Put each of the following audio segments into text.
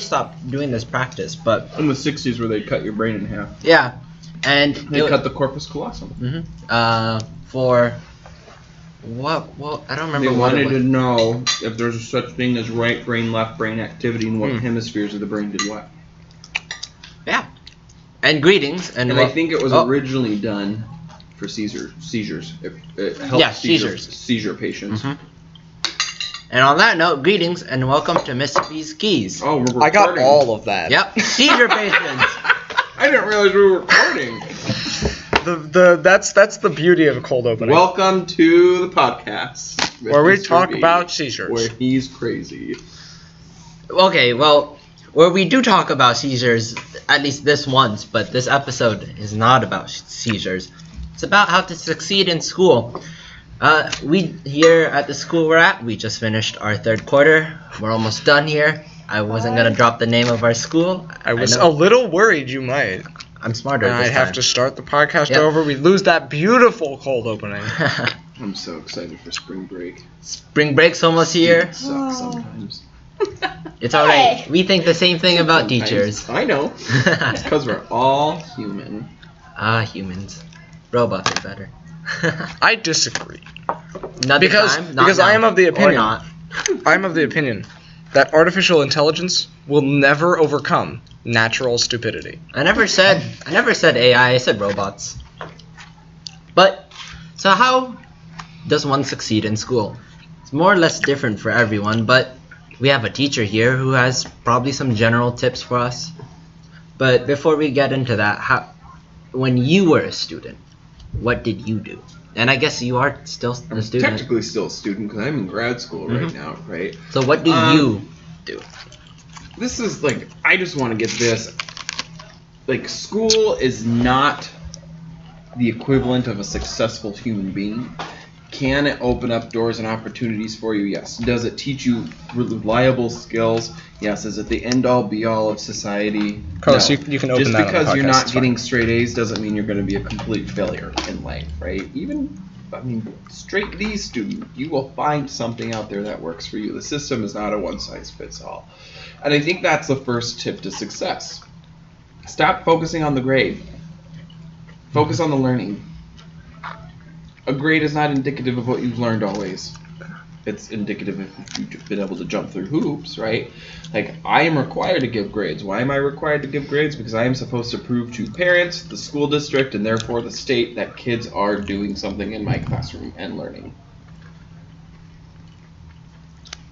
they stopped doing this practice, but in the 60s where they cut your brain in half. yeah, and They cut the corpus callosum. For what? Well, I don't remember. They what wanted it was. to know if there's a such thing as right brain, left brain activity, and what hemispheres of the brain did what. Yeah, and greetings, and I think it was originally done for seizures. It helped seizure patients. And on that note, greetings and welcome to Miss B's Keys. Oh, we're recording. I got all of that. Yep, seizure patients. I didn't realize we were recording. That's the beauty of a cold opening. Welcome to the podcast where we Mr. talk B, about seizures. Where he's crazy. Okay, well, where we do talk about seizures, at least this once, but this episode is not about seizures. It's about how to succeed in school. We here at the school we're at, we just finished our third quarter. We're almost done here. I wasn't gonna drop the name of our school. I was a little worried you might. I'm smarter And this I'd have time. to start the podcast over. We'd lose that beautiful cold opening. I'm so excited for spring break. Spring break's almost here. It sucks sometimes. It's alright. We think the same thing about Sometimes. teachers. I know. It's because we're all human. Humans. Robots are better. I disagree. Not Because I am of the opinion. Or not. I am of the opinion that artificial intelligence will never overcome natural stupidity. I never said AI, I said robots. But so how does one succeed in school? It's more or less different for everyone, but we have a teacher here who has probably some general tips for us. But before we get into that, when you were a student, what did you do? And I guess you are still a student. Technically still a student because I'm in grad school right now, right? So what do you do? This is like, I just want to get this. Like, school is not the equivalent of a successful human being. Can it open up doors and opportunities for you? Yes. Does it teach you reliable skills? Yes. Is it the end-all, be-all of society? Carlos, no. you can open just that on the because you're podcast, not it's getting fine. straight A's doesn't mean you're going to be a complete failure in life, right? Straight D student, you will find something out there that works for you. The system is not a one-size-fits-all. And I think that's the first tip to success. Stop focusing on the grade. Focus on the learning. A grade is not indicative of what you've learned always. It's indicative if you've been able to jump through hoops, right? Like, I am required to give grades. Why am I required to give grades? Because I am supposed to prove to parents, the school district, and therefore the state that kids are doing something in my classroom and learning.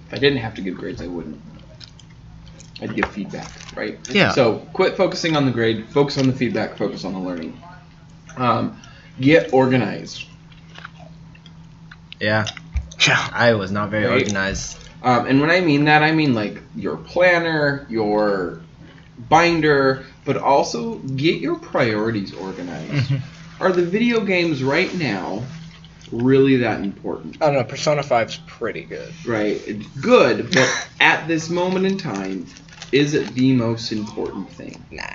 If I didn't have to give grades, I wouldn't. I'd give feedback, right? Yeah. So quit focusing on the grade, focus on the feedback, focus on the learning. Get organized. Yeah. I was not very organized. And when I mean that, I mean like your planner, your binder, but also get your priorities organized. Are the video games right now really that important? I don't know, Persona 5's pretty good. Right, it's good, but at this moment in time, is it the most important thing? Nah.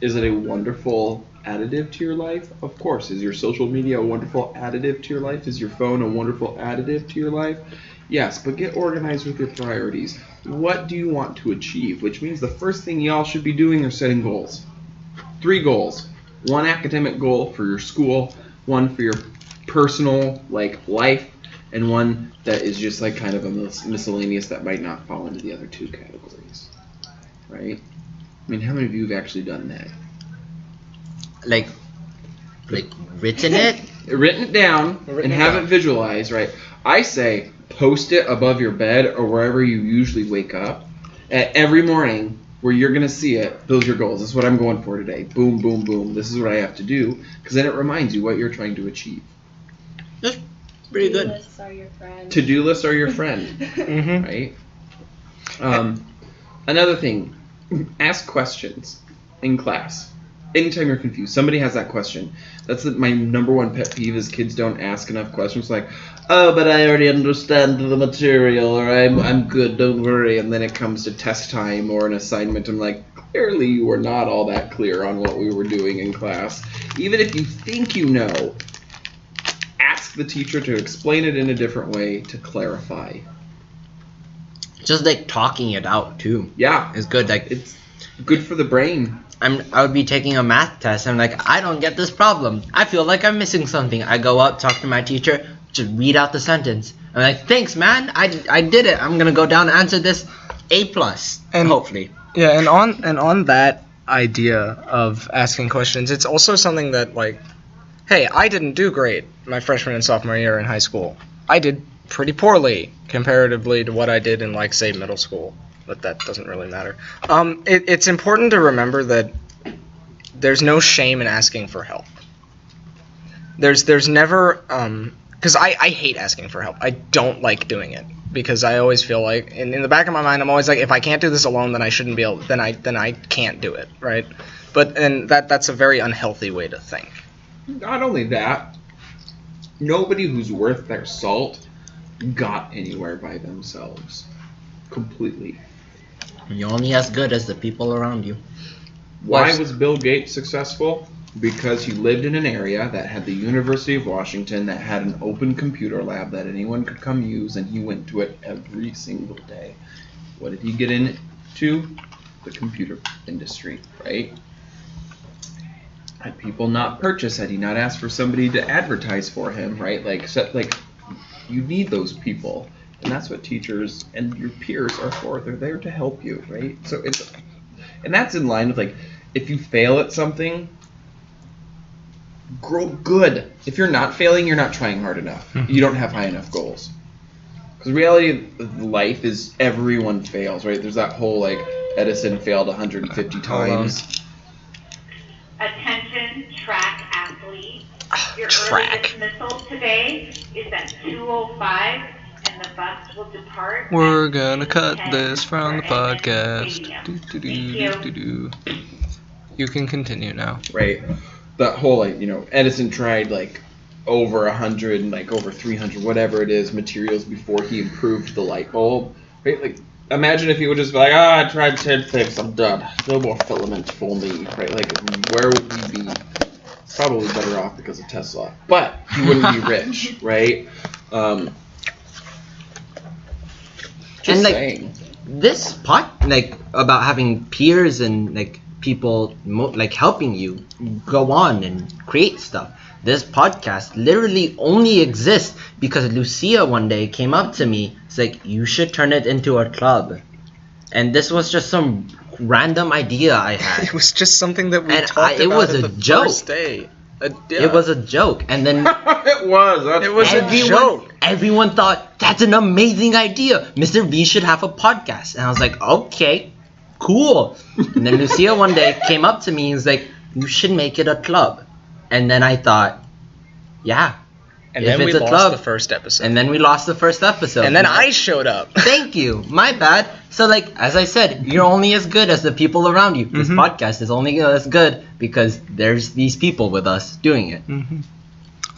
Is it a wonderful additive to your life? Of course. Is your social media a wonderful additive to your life? Is your phone a wonderful additive to your life? Yes, but get organized with your priorities. What do you want to achieve? Which means the first thing y'all should be doing is setting goals. 3 goals. 1 academic goal for your school, 1 for your personal life, and 1 that is just like kind of a miscellaneous that might not fall into the other 2 categories. Right? I mean, how many of you have actually done that? Like written it? Written it down and have it visualized, right? I say post it above your bed or wherever you usually wake up every morning where you're going to see it. Those are your goals. This is what I'm going for today. Boom, boom, boom. This is what I have to do, because then it reminds you what you're trying to achieve. That's pretty good. To-do lists are your friend. To-do lists are your friend, right? Another thing, ask questions in class. Anytime you're confused, somebody has that question. That's my number 1 pet peeve is kids don't ask enough questions. Like, oh, but I already understand the material, or I'm good, don't worry. And then it comes to test time or an assignment. I'm like, clearly you were not all that clear on what we were doing in class. Even if you think you know, ask the teacher to explain it in a different way to clarify. Just like talking it out too. Yeah, Is good. Like it's good for the brain. I would be taking a math test. I'm like, I don't get this problem. I feel like I'm missing something. I go up, talk to my teacher, just read out the sentence. I'm like, thanks, man. I did it. I'm gonna go down and answer this A+, and hopefully. Yeah, and on that idea of asking questions, it's also something that, like, hey, I didn't do great my freshman and sophomore year in high school. I did pretty poorly comparatively to what I did in, like, say, middle school. But that doesn't really matter. It's important to remember that there's no shame in asking for help. There's never because I hate asking for help. I don't like doing it because I always feel like in the back of my mind I'm always like, if I can't do this alone, then I shouldn't be able. Then I can't do it, right? And that's a very unhealthy way to think. Not only that, nobody who's worth their salt got anywhere by themselves. Completely. You're only as good as the people around you. Why was Bill Gates successful? Because he lived in an area that had the University of Washington, that had an open computer lab that anyone could come use, and he went to it every single day. What did he get into? The computer industry, right? Had people not purchase, had he not asked for somebody to advertise for him, right? Like you need those people. And that's what teachers and your peers are for. They're there to help you, right? So and that's in line with, like, if you fail at something, grow good. If you're not failing, you're not trying hard enough. You don't have high enough goals. Because the reality of life is everyone fails, right? There's that whole, like, Edison failed 150 times. Attention, track athlete. Your Track. early dismissal today is at 2:05. And the bus will depart. We're gonna cut 10 this from the for MS podcast. Stadium. You can continue now. Right. That whole, like, Edison tried, like, over 100 and, like, over 300, whatever it is, materials before he improved the light bulb. Right? Like, imagine if he would just be like, I tried 10 things, I'm done. No more filament for me. Right? Like, where would we be? Probably better off because of Tesla. But he wouldn't be rich, right? Just And, like, saying. This like, about having peers and, like, people like helping you go on and create stuff. This podcast literally only exists because Lucia one day came up to me. It's like, you should turn it into a club. And this was just some random idea I had. It was just something that we And talked it about was at a the joke. first day. It was a joke. And then It was. That's It was a funny. joke. everyone thought, that's an amazing idea. Mr. V should have a podcast. And I was like, okay, cool. And then Lucia one day came up to me and was like, you should make it a club. And then I thought, yeah. And if then we it's a lost club, the first episode. And then we lost the first episode. And then I showed up. Thank you. My bad. So, like, as I said, you're only as good as the people around you. This podcast is only as good because there's these people with us doing it.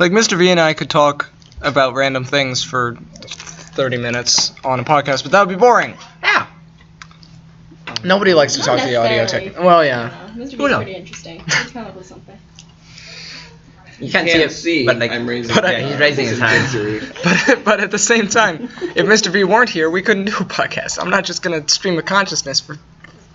Like, Mr. V and I could talk about random things for 30 minutes on a podcast, but that would be boring. Yeah. Nobody likes to Not talk to the audio necessarily. tech. Well, yeah. Mr. Who B's knows? pretty interesting. He's come up with something. You can't, Can't see see. it, but, like, I'm raising. but he's raising his hand. But at the same time, if Mr. V weren't here, we couldn't do a podcast. I'm not just going to stream of consciousness for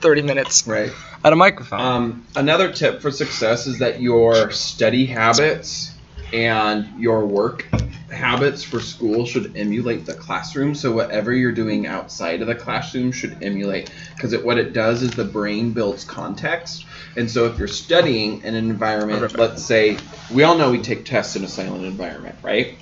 30 minutes Right. at a microphone. Another tip for success is that your study habits and your work habits for school should emulate the classroom. So whatever you're doing outside of the classroom should emulate, because what it does is the brain builds context. And so if you're studying in an environment, let's say, we all know we take tests in a silent environment, right?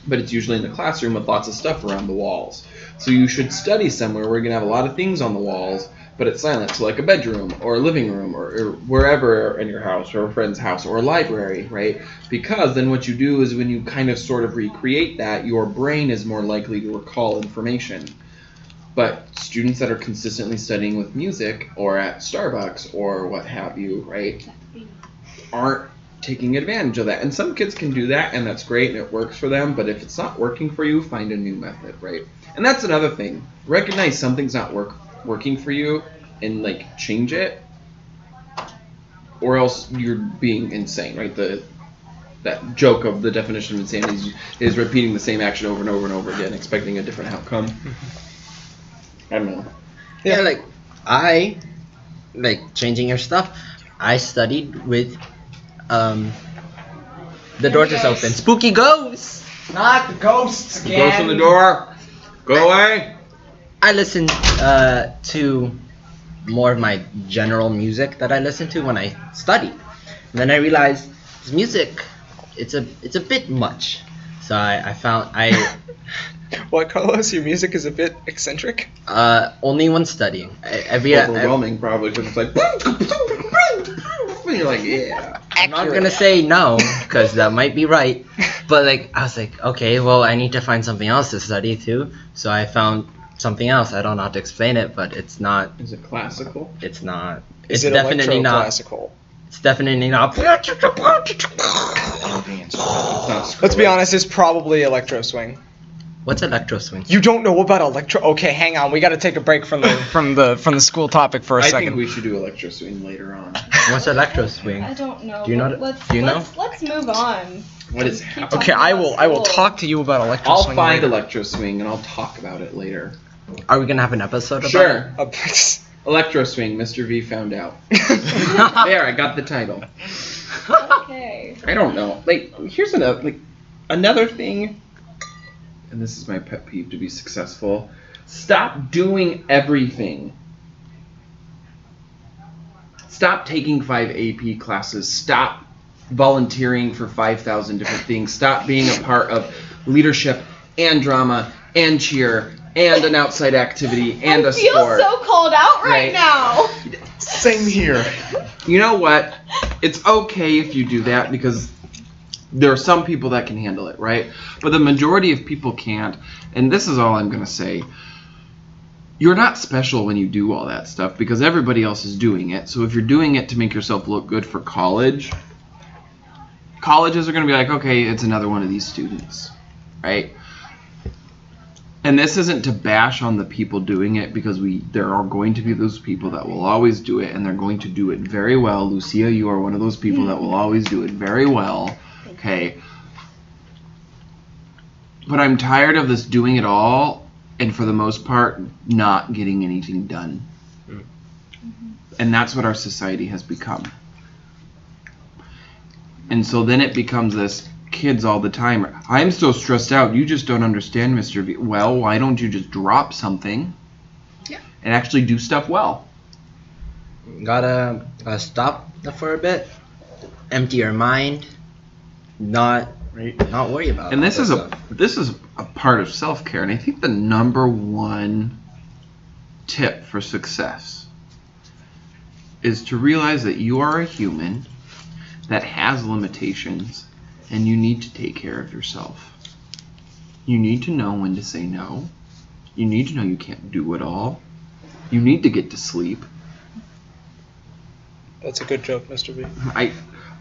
But it's usually in the classroom with lots of stuff around the walls. So you should study somewhere where you're going to have a lot of things on the walls, but it's silent. So like a bedroom or a living room or wherever in your house or a friend's house or a library, right? Because then what you do is when you kind of sort of recreate that, your brain is more likely to recall information. But students that are consistently studying with music or at Starbucks or what have you, right, aren't taking advantage of that. And some kids can do that, and that's great, and it works for them. But if it's not working for you, find a new method, right? And that's another thing. Recognize something's not working for you and, like, change it, or else you're being insane, right? That joke of the definition of insanity is repeating the same action over and over and over again, expecting a different outcome. I don't know. Yeah, like I like changing your stuff. I studied with the door just open. Spooky ghosts. Not the ghosts The ghost on the door. Go away. I listened to more of my general music that I listen to when I study. And then I realized this music, it's a bit much. So I found What, Carlos? Your music is a bit eccentric? only when studying. Overwhelming, probably, because it's like. And you're like, yeah. I'm not gonna say no because that might be right, but like I was like, okay, well I need to find something else to study too. So I found something else. I don't know how to explain it, but it's not. Is it classical? It's not. Is It's it definitely not. classical? It's definitely not. It's not Let's be honest, it's probably electro swing. What's electro swing? You don't know about electro? Okay, hang on. We got to take a break from the school topic for a I second. think we should do electro swing later on. What's electro swing? I don't know. Do you know? Do you know? Let's move on. What is Keep happening? talking Okay, I about will school. talk to you about electro I'll swing. find later. electro swing and I'll talk about it later. Are we gonna have an episode about Sure. Electro Electro swing. Mr. V found out. There, I got the title. Okay. I don't know. Like, here's another thing, and this is my pet peeve to be successful. Stop doing everything. Stop taking 5 AP classes. Stop volunteering for 5,000 different things. Stop being a part of leadership and drama and cheer and an outside activity and a I feel sport. so called out right Right. now. Same here. You know what? It's okay if you do that because there are some people that can handle it, right? But the majority of people can't. And this is all I'm going to say. You're not special when you do all that stuff because everybody else is doing it. So if you're doing it to make yourself look good for college, colleges are going to be like, okay, it's another one of these students, right? And this isn't to bash on the people doing it because there are going to be those people that will always do it and they're going to do it very well. Lucia, you are one of those people that will always do it very well. Okay. But I'm tired of this doing it all and for the most part not getting anything done. And that's what our society has become. And so then it becomes this kids all the time. I'm so stressed out. You just don't understand, Mr. V. Well, why don't you just drop something and actually do stuff well? Gotta stop for a bit, empty your mind, not worry about. And all this is stuff. this is a part of self-care. And I think the number one tip for success is to realize that you are a human that has limitations and you need to take care of yourself. You need to know when to say no. You need to know you can't do it all. You need to get to sleep. That's a good joke, Mr. B.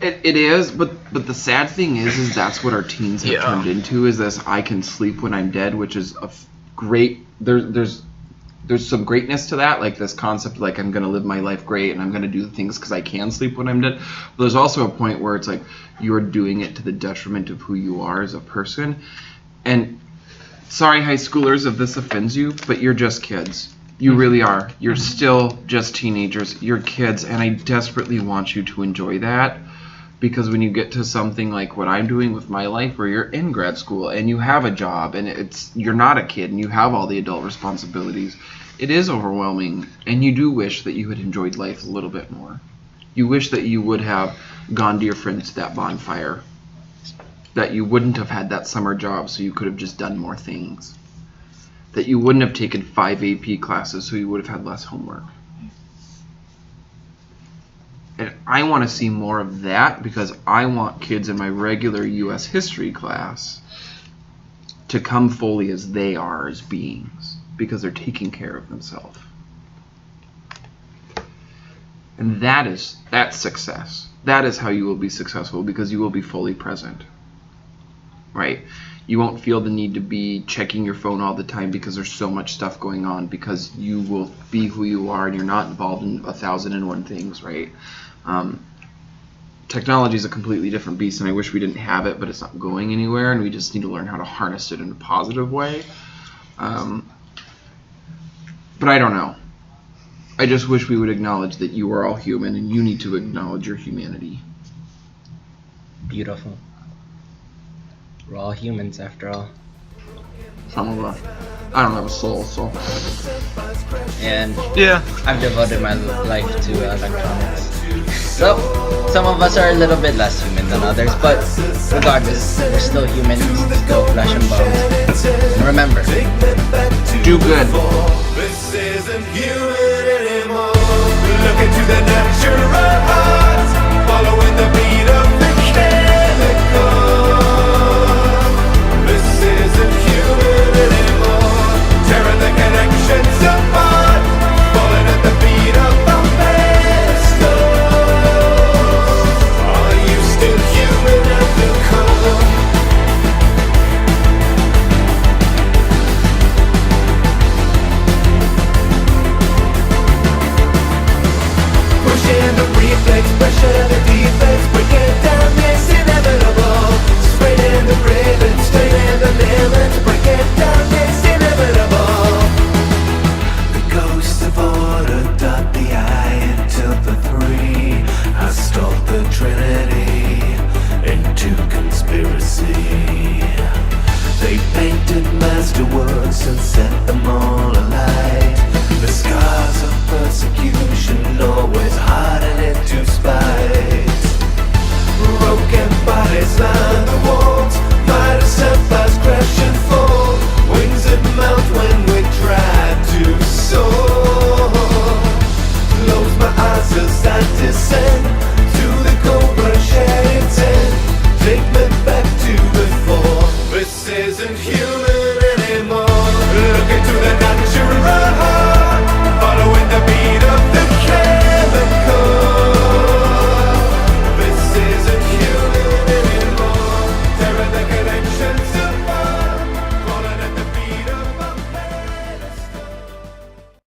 It is, but the sad thing is that's what our teens have turned into, is this I can sleep when I'm dead, which is a great, there's some greatness to that, like this concept, like I'm going to live my life great and I'm going to do the things because I can sleep when I'm dead. But there's also a point where it's like you're doing it to the detriment of who you are as a person. And sorry, high schoolers, if this offends you, but you're just kids. You really are. You're still just teenagers. You're kids, and I desperately want you to enjoy that. Because when you get to something like what I'm doing with my life, where you're in grad school and you have a job and you're not a kid and you have all the adult responsibilities, it is overwhelming, and you do wish that you had enjoyed life a little bit more. You wish that you would have gone to your friends to that bonfire, that you wouldn't have had that summer job so you could have just done more things, that you wouldn't have taken 5 AP classes so you would have had less homework. And I want to see more of that because I want kids in my regular U.S. history class to come fully as they are as beings because they're taking care of themselves. And that's success. That is how you will be successful because you will be fully present. Right? You won't feel the need to be checking your phone all the time because there's so much stuff going on, because you will be who you are and you're not involved in 1,001 things, right? Technology is a completely different beast, and I wish we didn't have it, but it's not going anywhere, and we just need to learn how to harness it in a positive way. But I don't know. I just wish we would acknowledge that you are all human and you need to acknowledge your humanity. Beautiful. We're all humans after all. Some of us. I don't have a soul, so. And Yeah. I've devoted my life to electronics. So, some of us are a little bit less human than others, but regardless, we're still human, still flesh and bones. And remember, Do good. This isn't human anymore. Look into the natural